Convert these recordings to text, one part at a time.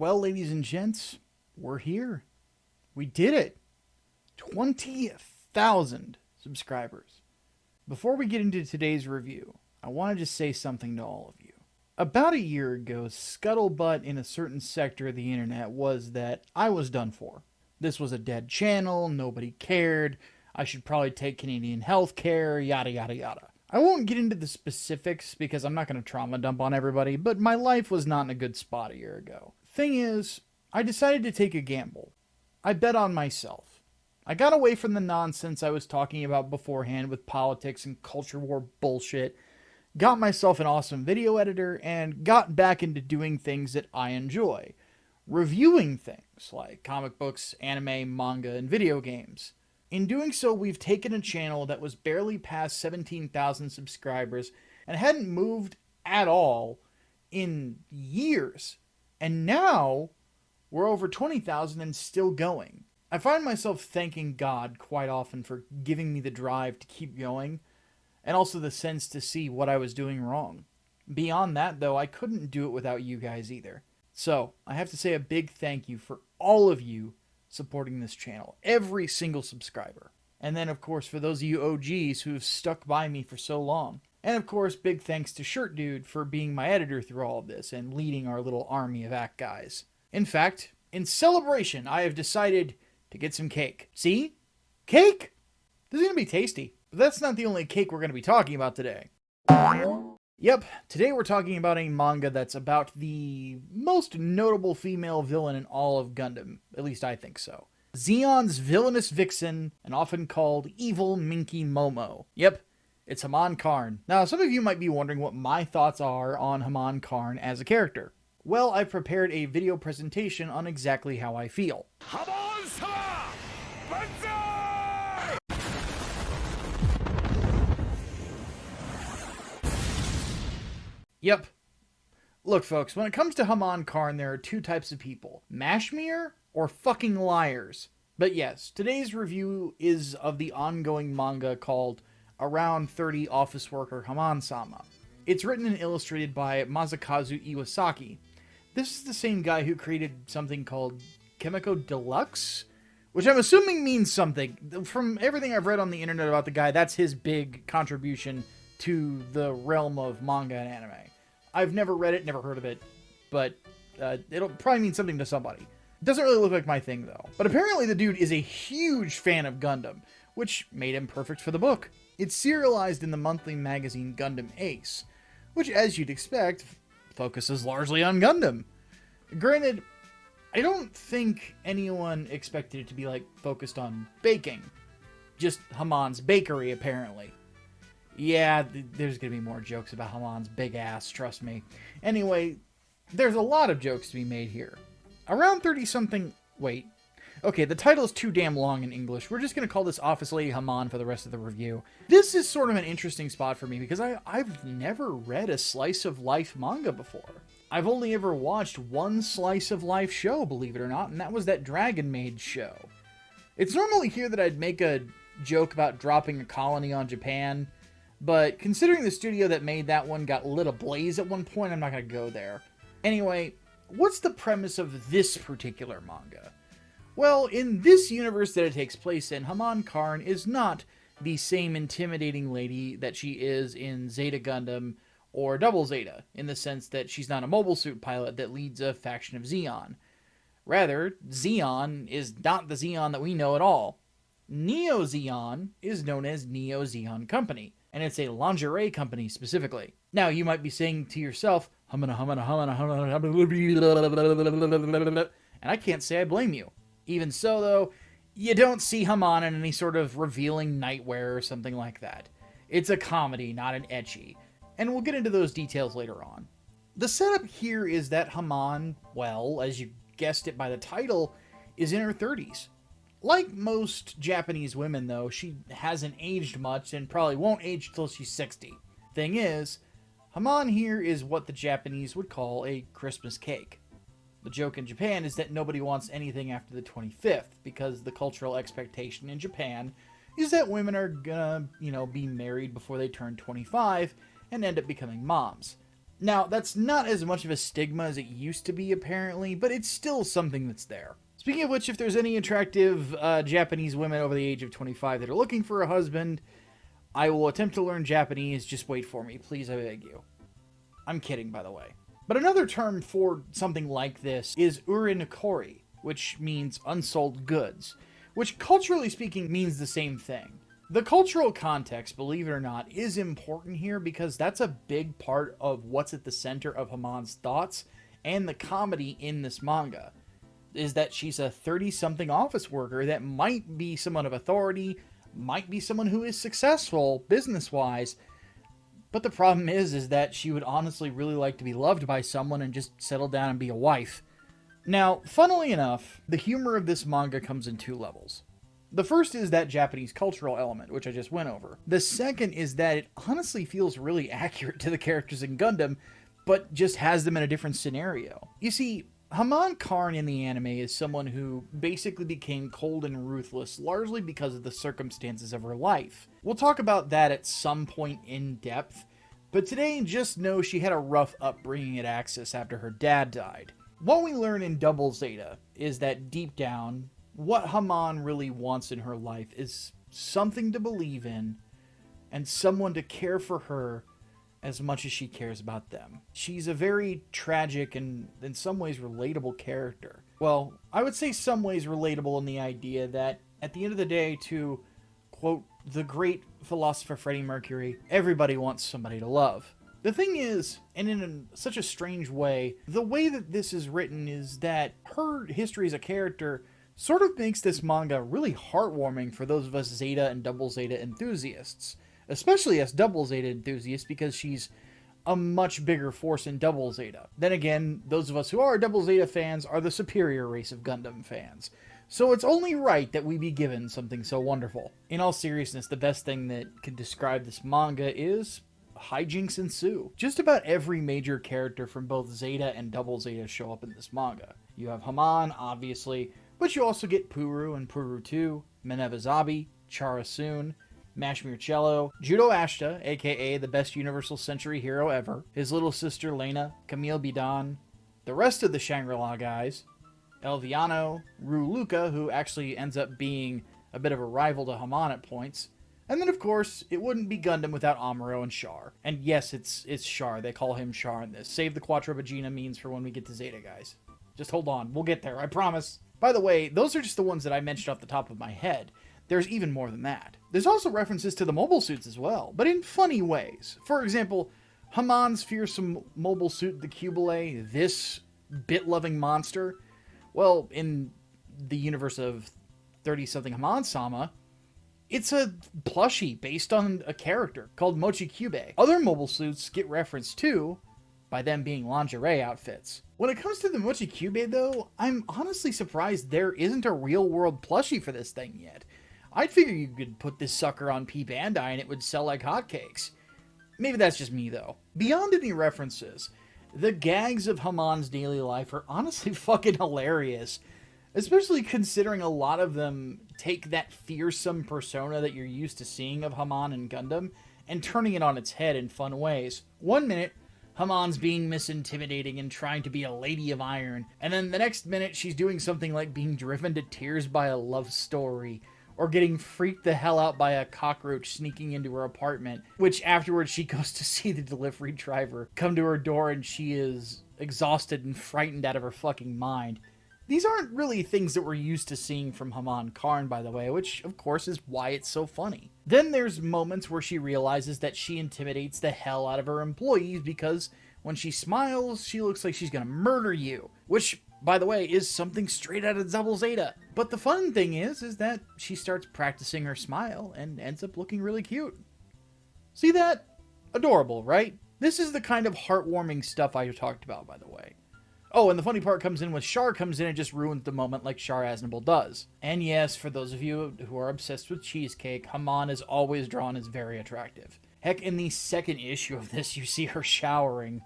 Well, ladies and gents, we're here. We did it. 20,000 subscribers. Before we get into today's review, I want to just say something to all of you. About a year ago, scuttlebutt in a certain sector of the internet was that I was done for. This was a dead channel, nobody cared, I should probably take Canadian health care, yada yada yada. I won't get into the specifics because I'm not going to trauma dump on everybody, but my life was not in a good spot a year ago. Thing is, I decided to take a gamble. I bet on myself. I got away from the nonsense I was talking about beforehand with politics and culture war bullshit, got myself an awesome video editor, and got back into doing things that I enjoy. Reviewing things like comic books, anime, manga, and video games. In doing so, we've taken a channel that was barely past 17,000 subscribers and hadn't moved at all in years. And now we're over 20,000 and still going. I find myself thanking God quite often for giving me the drive to keep going, and also the sense to see what I was doing wrong. Beyond that, though, I couldn't do it without you guys either. So, I have to say a big thank you for all of you supporting this channel. Every single subscriber. And then, of course, for those of you OGs who have stuck by me for so long. And, of course, big thanks to Shirt Dude for being my editor through all of this and leading our little army of act guys. In fact, in celebration, I have decided to get some cake. See? Cake? This is going to be tasty. But that's not the only cake we're going to be talking about today. Yep, today we're talking about a manga that's about the most notable female villain in all of Gundam. At least I think so. Zeon's villainous vixen, and often called Evil Minky Momo. Yep, it's Haman Karn. Now, some of you might be wondering what my thoughts are on Haman Karn as a character. Well, I've prepared a video presentation on exactly how I feel. Haman-sama! Banzai! Yep. Look, folks, when it comes to Haman Karn, there are two types of people. Mashmere or fucking liars. But yes, today's review is of the ongoing manga called Around 30 Office Worker Haman-sama. It's written and illustrated by Masakazu Iwasaki. This is the same guy who created something called Chemico Deluxe, which I'm assuming means something. From everything I've read on the internet about the guy, that's his big contribution to the realm of manga and anime. I've never read it, never heard of it, but it'll probably mean something to somebody. It doesn't really look like my thing, though. But apparently the dude is a huge fan of Gundam, which made him perfect for the book. It's serialized in the monthly magazine Gundam Ace, which, as you'd expect, focuses largely on Gundam. Granted, I don't think anyone expected it to be, like, focused on baking. Just Haman's bakery, apparently. Yeah, there's gonna be more jokes about Haman's big ass, trust me. Anyway, there's a lot of jokes to be made here. Around 30-something... Wait. Okay, the title is too damn long in English. We're just gonna call this Office Lady Haman for the rest of the review. This is sort of an interesting spot for me because I've never read a slice of life manga before. I've only ever watched one slice of life show, believe it or not, and that was that Dragon Maid show. It's normally here that I'd make a joke about dropping a colony on Japan, but considering the studio that made that one got lit ablaze at one point, I'm not going to go there. Anyway, what's the premise of this particular manga? Well, in this universe that it takes place in, Haman Karn is not the same intimidating lady that she is in Zeta Gundam or Double Zeta, in the sense that she's not a mobile suit pilot that leads a faction of Zeon. Rather, Zeon is not the Zeon that we know at all. Neo Zeon is known as Neo Zeon Company, and it's a lingerie company specifically. Now, you might be saying to yourself, and I can't say I blame you. Even so, though, you don't see Haman in any sort of revealing nightwear or something like that. It's a comedy, not an ecchi, and we'll get into those details later on. The setup here is that Haman, well, as you guessed it by the title, is in her 30s. Like most Japanese women, though, she hasn't aged much and probably won't age till she's 60. Thing is, Haman here is what the Japanese would call a Christmas cake. The joke in Japan is that nobody wants anything after the 25th, because the cultural expectation in Japan is that women are gonna, be married before they turn 25 and end up becoming moms. Now, that's not as much of a stigma as it used to be, apparently, but it's still something that's there. Speaking of which, if there's any attractive Japanese women over the age of 25 that are looking for a husband, I will attempt to learn Japanese. Just wait for me, please, I beg you. I'm kidding, by the way. But another term for something like this is urinikori, which means unsold goods, which culturally speaking means the same thing. The cultural context, believe it or not, is important here because that's a big part of what's at the center of Haman's thoughts and the comedy in this manga, is that she's a 30-something office worker that might be someone of authority, might be someone who is successful business-wise, but the problem is that she would honestly really like to be loved by someone and just settle down and be a wife. Now, funnily enough, the humor of this manga comes in two levels. The first is that Japanese cultural element, which I just went over. The second is that it honestly feels really accurate to the characters in Gundam, but just has them in a different scenario. You see, Haman Karn in the anime is someone who basically became cold and ruthless largely because of the circumstances of her life. We'll talk about that at some point in depth, but today just know she had a rough upbringing at Axis after her dad died. What we learn in Double Zeta is that deep down, what Haman really wants in her life is something to believe in and someone to care for her as much as she cares about them. She's a very tragic and in some ways relatable character. Well, I would say some ways relatable in the idea that at the end of the day, to quote the great philosopher Freddie Mercury, everybody wants somebody to love. The thing is, and in such a strange way, the way that this is written is that her history as a character sort of makes this manga really heartwarming for those of us Zeta and Double Zeta enthusiasts. Especially us Double Zeta enthusiasts, because she's a much bigger force in Double Zeta. Then again, those of us who are Double Zeta fans are the superior race of Gundam fans. So it's only right that we be given something so wonderful. In all seriousness, the best thing that can describe this manga is hijinks ensue. Just about every major character from both Zeta and Double Zeta show up in this manga. You have Haman, obviously, but you also get Puru and Puru 2, Menevazabi, Chara Soon, Mashmir Cello, Judo Ashta, aka the best Universal Century hero ever, his little sister Lena, Camille Bidan, the rest of the Shangri-La guys, Elviano, Ru Luca, who actually ends up being a bit of a rival to Haman at points, and then of course, it wouldn't be Gundam without Amuro and Char. And yes, it's Char, they call him Char in this. Save the Quattro Vagina means for when we get to Zeta, guys. Just hold on, we'll get there, I promise. By the way, those are just the ones that I mentioned off the top of my head. There's even more than that. There's also references to the mobile suits as well, but in funny ways. For example, Haman's fearsome mobile suit, the Cubile, this bit-loving monster, well, in the universe of 30-something Haman-sama, it's a plushie based on a character called Mochi Cube. Other mobile suits get referenced too, by them being lingerie outfits. When it comes to the Mochi Cube, though, I'm honestly surprised there isn't a real-world plushie for this thing yet. I'd figure you could put this sucker on P Bandai and it would sell like hotcakes. Maybe that's just me, though. Beyond any references, the gags of Haman's daily life are honestly fucking hilarious. Especially considering a lot of them take that fearsome persona that you're used to seeing of Haman and Gundam and turning it on its head in fun ways. One minute, Haman's being misintimidating and trying to be a lady of iron, and then the next minute she's doing something like being driven to tears by a love story, or getting freaked the hell out by a cockroach sneaking into her apartment, which afterwards she goes to see the delivery driver come to her door and she is exhausted and frightened out of her fucking mind. These aren't really things that we're used to seeing from Haman Karn, by the way, which of course is why it's so funny. Then there's moments where she realizes that she intimidates the hell out of her employees because when she smiles, she looks like she's gonna murder you, which, by the way, is something straight out of Double Zeta. But the fun thing is that she starts practicing her smile and ends up looking really cute. See that? Adorable, right? This is the kind of heartwarming stuff I talked about, by the way. Oh, and the funny part comes in when Char comes in and just ruins the moment like Char Aznable does. And yes, for those of you who are obsessed with cheesecake, Haman is always drawn as very attractive. Heck, in the second issue of this, you see her showering.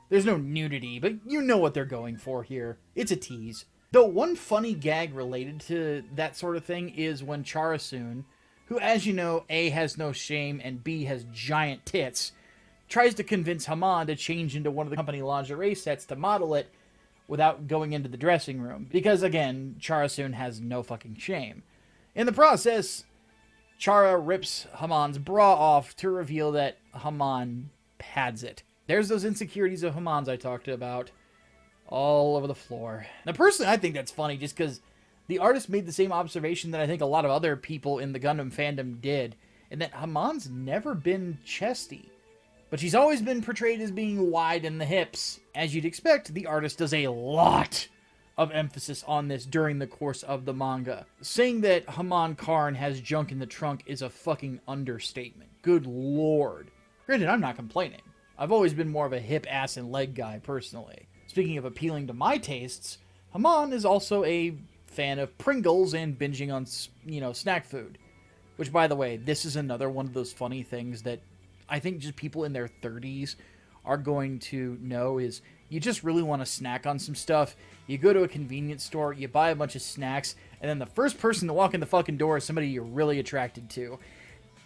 There's no nudity, but you know what they're going for here. It's a tease. Though one funny gag related to that sort of thing is when Charasun, who as you know, A, has no shame, and B, has giant tits, tries to convince Haman to change into one of the company lingerie sets to model it without going into the dressing room. Because, again, Chara-sun has no fucking shame. In the process, Chara rips Haman's bra off to reveal that Haman pads it. There's those insecurities of Haman's I talked about all over the floor. Now, personally, I think that's funny just because the artist made the same observation that I think a lot of other people in the Gundam fandom did, and that Haman's never been chesty. But she's always been portrayed as being wide in the hips. As you'd expect, the artist does a lot of emphasis on this during the course of the manga. Saying that Haman Karn has junk in the trunk is a fucking understatement. Good lord. Granted, I'm not complaining. I've always been more of a hip, ass, and leg guy, personally. Speaking of appealing to my tastes, Haman is also a fan of Pringles and binging on, snack food. Which, by the way, this is another one of those funny things that I think just people in their 30s are going to know is you just really want to snack on some stuff. You go to a convenience store, you buy a bunch of snacks, and then the first person to walk in the fucking door is somebody you're really attracted to.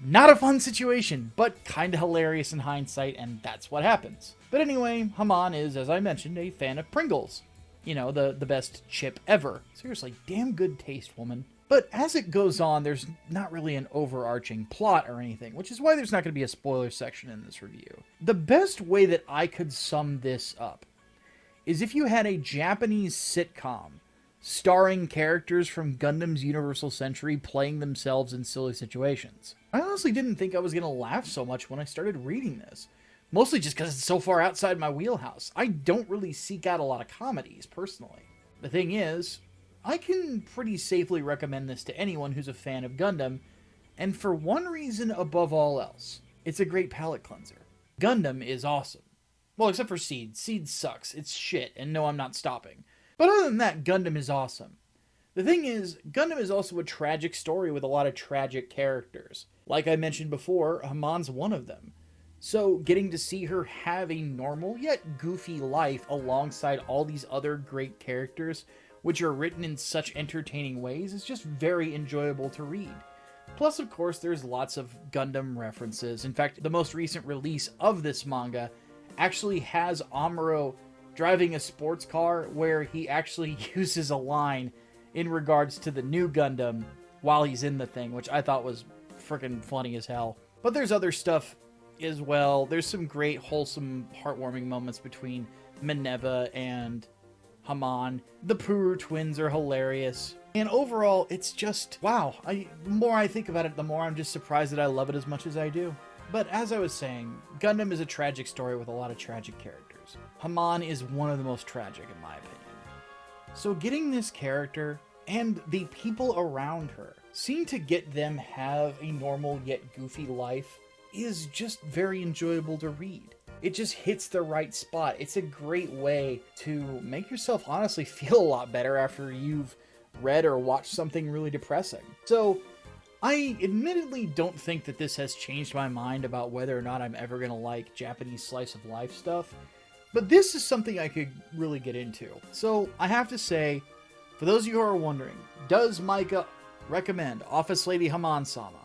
Not a fun situation, but kind of hilarious in hindsight, and that's what happens. But anyway, Haman is, as I mentioned, a fan of Pringles. The best chip ever. Seriously, damn good taste, woman. But as it goes on, there's not really an overarching plot or anything, which is why there's not going to be a spoiler section in this review. The best way that I could sum this up is if you had a Japanese sitcom starring characters from Gundam's Universal Century playing themselves in silly situations. I honestly didn't think I was going to laugh so much when I started reading this. Mostly just because it's so far outside my wheelhouse. I don't really seek out a lot of comedies, personally. The thing is, I can pretty safely recommend this to anyone who's a fan of Gundam, and for one reason above all else. It's a great palate cleanser. Gundam is awesome. Well, except for Seed. Seed sucks. It's shit, and no, I'm not stopping. But other than that, Gundam is awesome. The thing is, Gundam is also a tragic story with a lot of tragic characters. Like I mentioned before, Haman's one of them. So getting to see her have a normal yet goofy life alongside all these other great characters, which are written in such entertaining ways, is just very enjoyable to read. Plus, of course, there's lots of Gundam references. In fact, the most recent release of this manga actually has Amuro driving a sports car where he actually uses a line in regards to the new Gundam while he's in the thing, which I thought was freaking funny as hell. But there's other stuff as well. There's some great, wholesome, heartwarming moments between Minerva and Haman. The Puru twins are hilarious. And overall, it's just, wow. The more I think about it, the more I'm just surprised that I love it as much as I do. But as I was saying, Gundam is a tragic story with a lot of tragic characters. Haman is one of the most tragic, in my opinion. So getting this character and the people around her, seeing to get them have a normal yet goofy life, is just very enjoyable to read. It just hits the right spot. It's a great way to make yourself honestly feel a lot better after you've read or watched something really depressing. So, I admittedly don't think that this has changed my mind about whether or not I'm ever going to like Japanese slice of life stuff, but this is something I could really get into. So, I have to say, for those of you who are wondering, does Micah recommend Office Lady Haman-sama?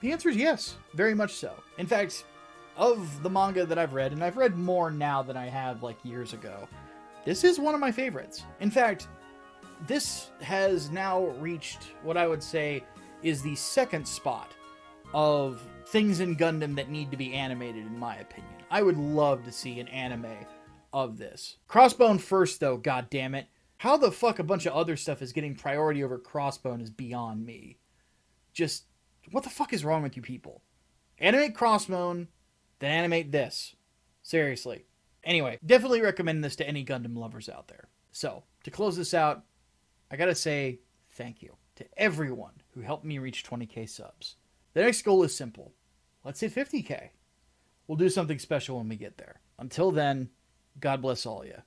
The answer is yes, very much so. In fact, of the manga that I've read, and I've read more now than I have like years ago, this is one of my favorites. In fact, this has now reached what I would say is the second spot of things in Gundam that need to be animated, in my opinion. I would love to see an anime of this. Crossbone first, though, goddammit. How the fuck a bunch of other stuff is getting priority over Crossbone is beyond me. Just, what the fuck is wrong with you people? Animate Crossbone, then animate this. Seriously. Anyway, definitely recommend this to any Gundam lovers out there. So, to close this out, I gotta say thank you to everyone who helped me reach 20k subs. The next goal is simple. Let's hit 50k. We'll do something special when we get there. Until then, God bless all of you.